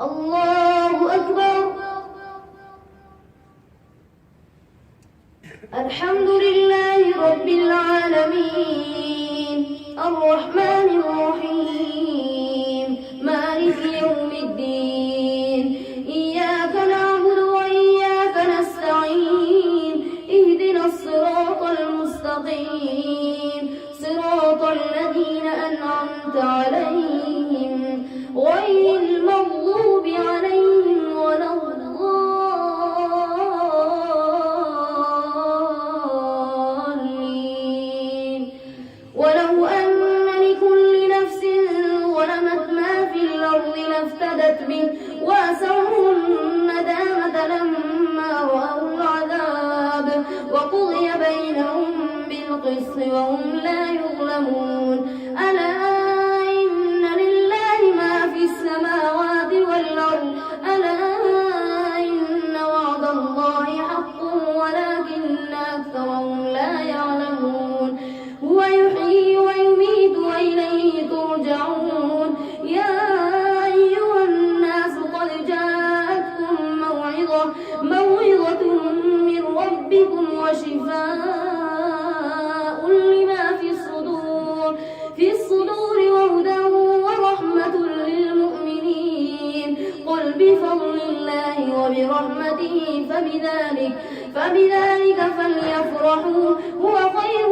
الله أكبر. الحمد لله رب العالمين الرحمن الرحيم مالك يوم الدين إياك نعبد وإياك نستعين اهدنا الصراط المستقيم صراط الذين أنعمت عليهم غير المغضوب عليهم ولا الضالين. ولو أن لكل نفس ظلمت ما في الأرض لافتدت به وأسروا الندامة لما رأوا العذاب وقضي بينهم بالقسط وهم لا يظلمون. ألا إن لله ما في السماوات والأرض ألا إن وعد الله حق ولكن أكثرهم لا يعلمون. هو يحيي ويميت وإليه ترجعون. يا أيها الناس قد جاءتكم موعظة من ربكم وشفاء لما في الصدور وهدى ورحمة للمؤمنين. قل بفضل الله وبرحمته فبذلك فليفرحوا هو خير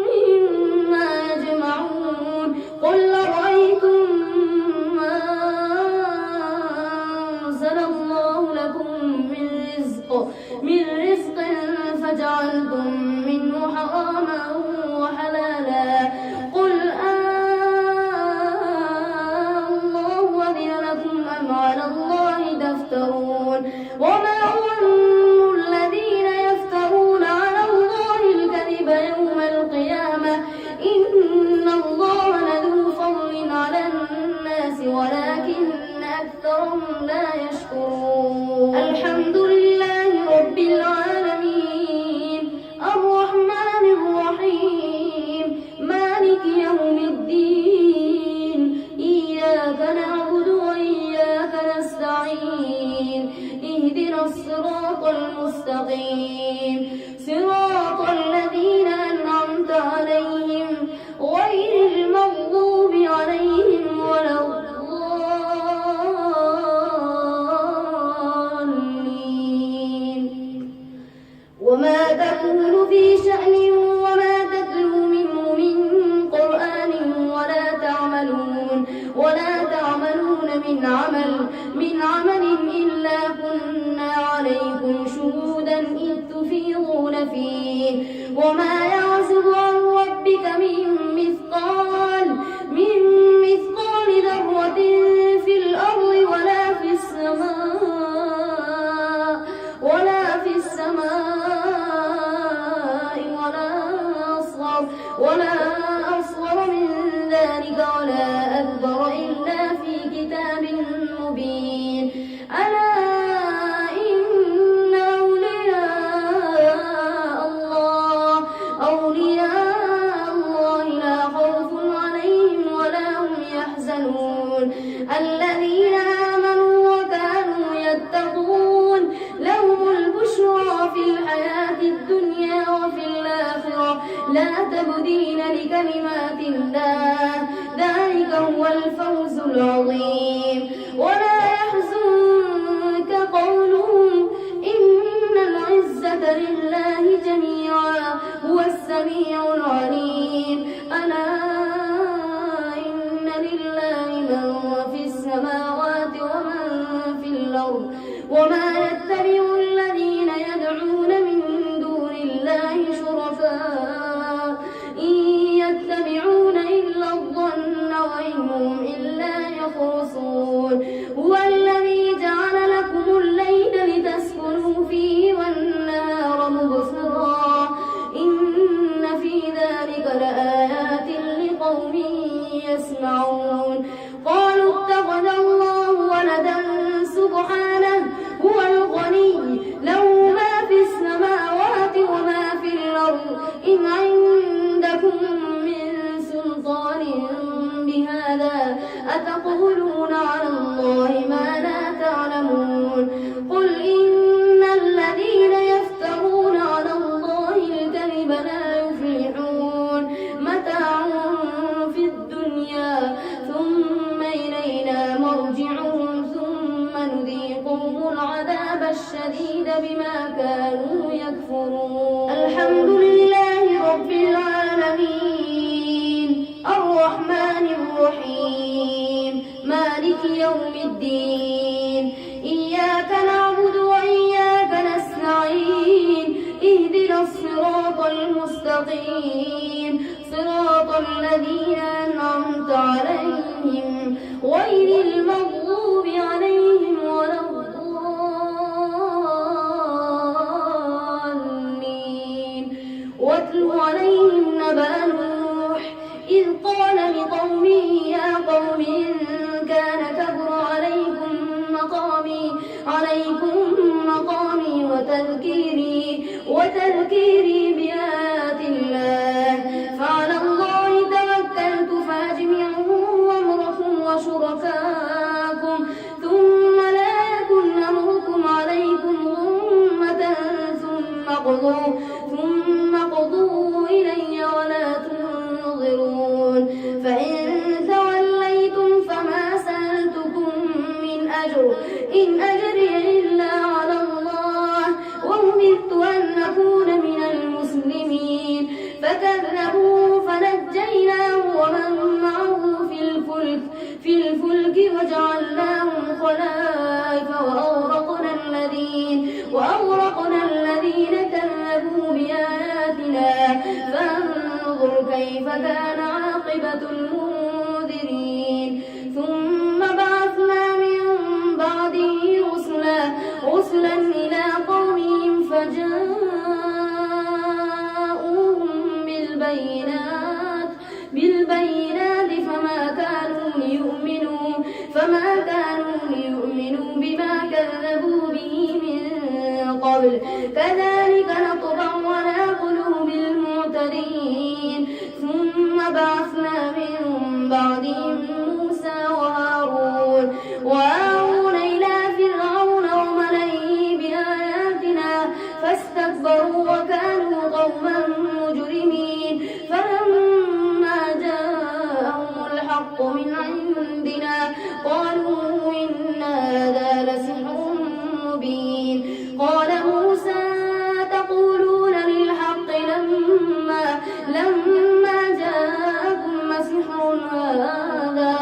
مما يجمعون. قل أرأيتم ما أنزل الله لكم من رزق فجعلتم منه حراما وحلالا قل الله أذن لكم أم على الله تفترون. وما ظن الذين يفترون على الله الكذب يوم القيامة إن الله لذو فضل على الناس ولكن أكثرهم لا يشكرون. الحمد لله رب العالمين الرحمن الرحيم مالك يوم الدين إياك نعبد وإياك نستعين اهدنا الصراط المستقيم صراط الذين أنعمت عليهم غير المغضوب عليهم ولا الضالين. وما تكون في شأن وما تتلو منه من قرآن ولا تعملون من عمل إلا كنا عليكم شهودا إذ تفيضون فيه. وما يعزب عن ربك من مثقال ذرة في الأرض ولا في السماء ولا أصغر من ذلك ولا أكبر إلا في كتاب مبين. ألا إن أولياء الله لا خوف عليهم ولا هم يحزنون. الذين آمنوا وكانوا يتقون لهم البشرى في الحياة الدنيا وفي الآخرة لا تبديل لكلمات الله ذلك هو الفوز العظيم. ولا يحزنك قولهم إن العزة لله جميعا هو السميع العليم. ألا إن لله من في السماوات ومن في الأرض وما يتبع الذين يدعون من دون الله شركاء إن يتبعون إلا الظن وإن هم إلا يخرصون. هو الذي جعل لكم الليل لتسكنوا فيه والنهار مبصرا إن في ذلك لآيات لقوم يسمعون. قالوا اتخذ الله ولدا سبحانه هو الغني له ما في السماوات وما في الأرض إن عندكم من سلطان بهذا أتقولون على الله ما لا مرجعهم ثم نذيقهم العذاب الشديد بما كانوا يكفرون. الحمد لله رب العالمين الرحمن الرحيم مالك يوم الدين إياك نعبد وإياك نستعين اهدنا الصراط المستقيم صراط الذين أنعمت عليهم غير المغضوب عليهم ولا الضالين. واتل عليهم نبأ نوح إذ قال لقومه يا قوم إن كان كبر عليكم مقامي وتذكيري بآيات الله فعلى الله توكلت فأجمعوا أمركم وشركاءكم ثم لا يكن أمركم عليكم غمة ثم قضوا إلي ولا تنظرون. فإن توليتم فما سألتكم من أجر إن أجري إلا على الله وأمرت أن أكون من المسلمين. فكذبوه فنجيناه ومن معه في الفلك وجعلناهم خلائف وأغرقنا الذين كذبوا بآياتنا فانظر كيف كان عاقبة المنذرين. ثم بعثنا من بعده رسلا إلى قومهم فجاءوهم بالبينات فما كانوا ليؤمنوا بما كذبوا به من قبل كذلك نطبع على قلوب المعتدين. ثم بعثنا من بعدهم موسى وهارون إلى فرعون وملئه بآياتنا فاستكبروا وكانوا قوما مجرمين. فلما جاءهم الحق من عندنا قالوا إن هذا لسحر مبين. قال موسى تقولون للحق لما جاءكم سحر هذا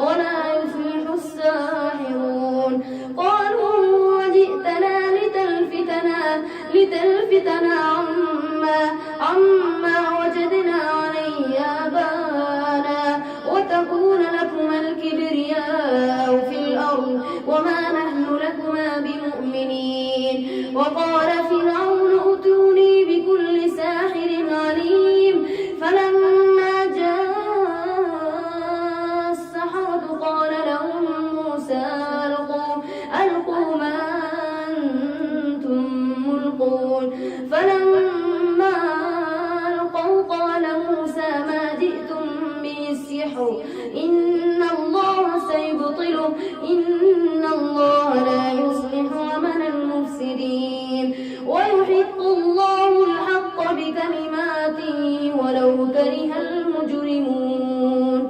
ولا يفلح الساحرون. قالوا وجئتنا لتلفتنا عما وجدنا عليه آباءنا وتكون لكما الكبرياء في الأرض وما نحن لكما بمؤمنين. وقال فرعون ائتوني بكل ساحر عليم. فلما جاء السحرة قال لهم موسى ألقوا ما أنتم ملقون. فلما ألقوا قال موسى ما جئتم به السحر إن الله سيبطله إن الله لا يصلح عمل المفسدين ويحق الله الحق بكلماته ولو كره المجرمون.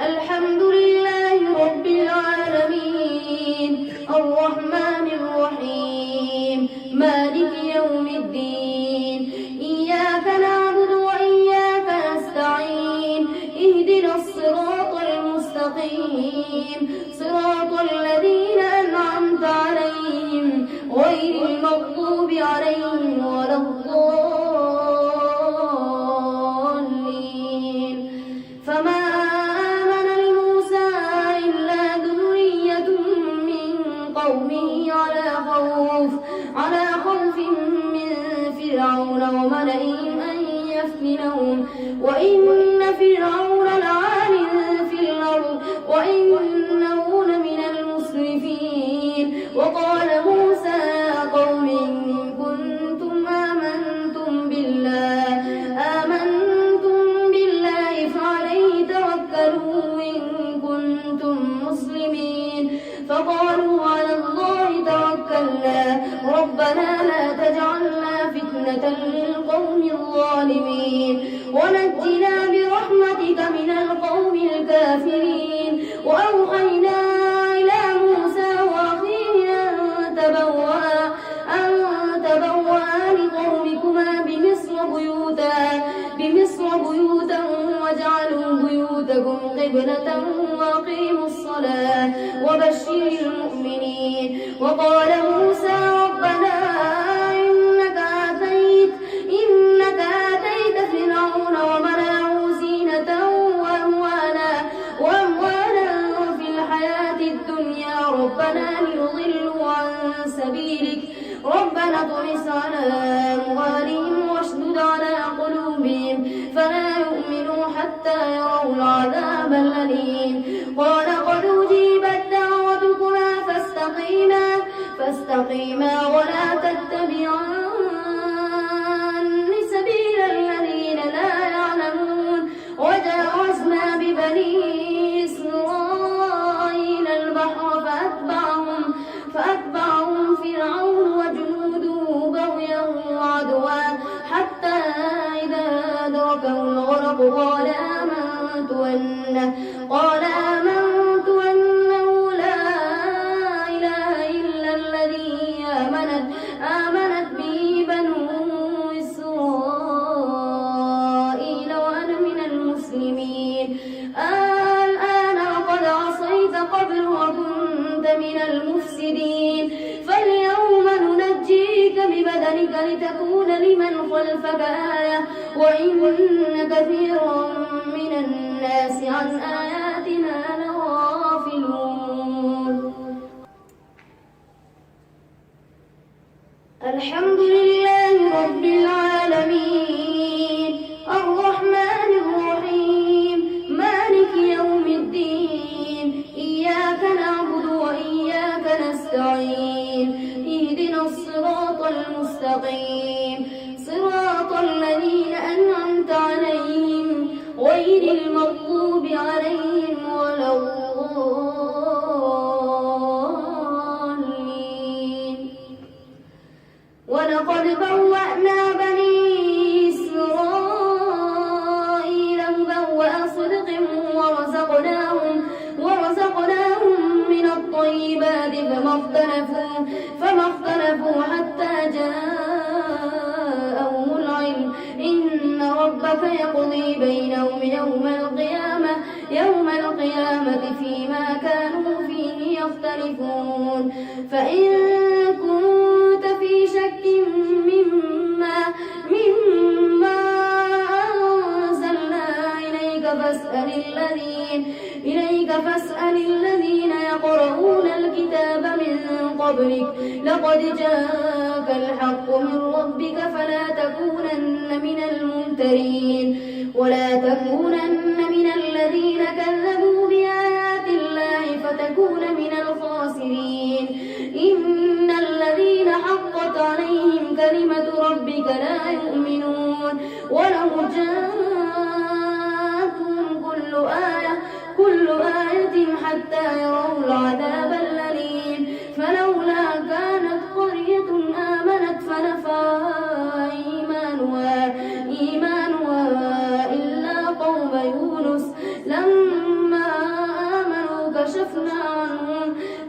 الحمد لله رب العالمين الرحمن الرحيم مالك يوم الدين إياك نعبد وإياك نستعين اهدنا الصراط المستقيم صراط الذين أنعمت عليهم غير المغضوب عليهم ولا الضالين. فما آمن لموسى إلا ذرية من قومه على خوف من فرعون وملئهم أن يفتنهم وإن فرعون لعال في الأرض وإنه لمن المسرفين. وقال موسى يا قوم إن كنتم آمنتم بالله فعليه توكلوا إن كنتم مسلمين. فقالوا على الله توكلنا ربنا لا تجعلنا فتنة للقوم الظالمين ونجنا برحمتك من القوم الكافرين. وأوحينا وبشر المؤمنين. وقال موسى ربنا إنك آتيت فرعون وملأه زينة وأموالا في الحياة الدنيا ربنا ليضلوا عن سبيلك ربنا اطمس على أموالهم واشدد على قلوبهم فلا يؤمنوا حتى يروا العذاب الأليم. قال قد أجيبت دعوتكما فاستقيما ولا تتبعان سبيل الذين لا يعلمون. وجاوزنا ببني إسرائيل البحر فأتبعهم فرعون وجنوده بغيا وعدوا حتى إذا أدركه الغرق قال آمنت أنه لا إله إلا الذي آمنت به بنو إسرائيل وأنا من المسلمين. الآن وقد عصيت قبل وكنت من المفسدين فاليوم ننجيك ببدنك لتكون لمن خلفك آية وإن كثيرا من الناس عن آياتنا لغافلون. الحمد لله رب العالمين الرحمن الرحيم مالك يوم الدين إياك نعبد وإياك نستعين اهدنا الصراط المستقيم صراط الذين أنعمت عليهم غير المغضوب عليهم ولا الضالين. ولقد بوأنا بني إسرائيل مبوأ صدق ورزقناهم من الطيبات فما اختلفوا حتى جاءهم العلم إن ربك يقضي بينهم يوم القيامة فيما كانوا فيه يختلفون. فإن كنت في شك مما أنزلنا إليك فاسأل الذين يقرؤون الكتاب من قبلك لقد جاءك الحق من ربك فلا تكونن من الممترين ولا تكونن من الذين كذبوا بآيات الله فتكون من الخاسرين. إن الذين حقت عليهم كلمة ربك لا يؤمنون ولو جاءتهم كل آية حتى يروا العذاب الأليم. فلولا كانت قرية آمنت فنفعها إيمانها إلا قوم يونس لما آمنوا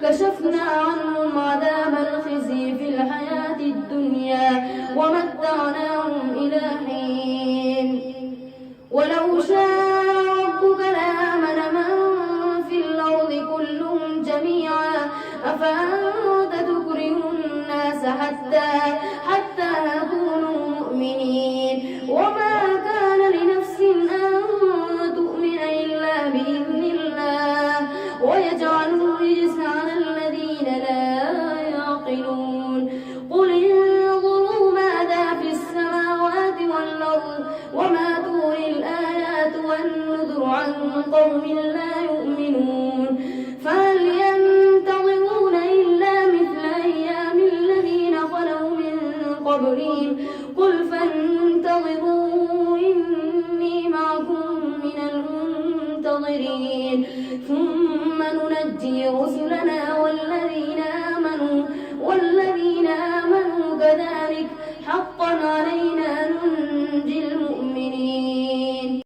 كشفنا عنهم عذاب الخزي في الحياة الدنيا ومتعناهم إلى حين. ولو شاء ربك لآمن من في الأرض كلهم جميعا أفأنت تكره الناس حتى يكونوا مؤمنين. وما كان لنفس أن تؤمن إلا بإذن الله ويجعلوا الرجس على الذين لا يعقلون. قل انظروا ماذا في السماوات والأرض وما تغني الآيات والنذر عن قوم لا يؤمنون. فهل ينتظرون إلا مثل أيام الذين خلوا من قبلهم قل فانتظروا إني معكم من المنتظرين ثم ننجي رسلنا والذين آمنوا كذلك حقا علينا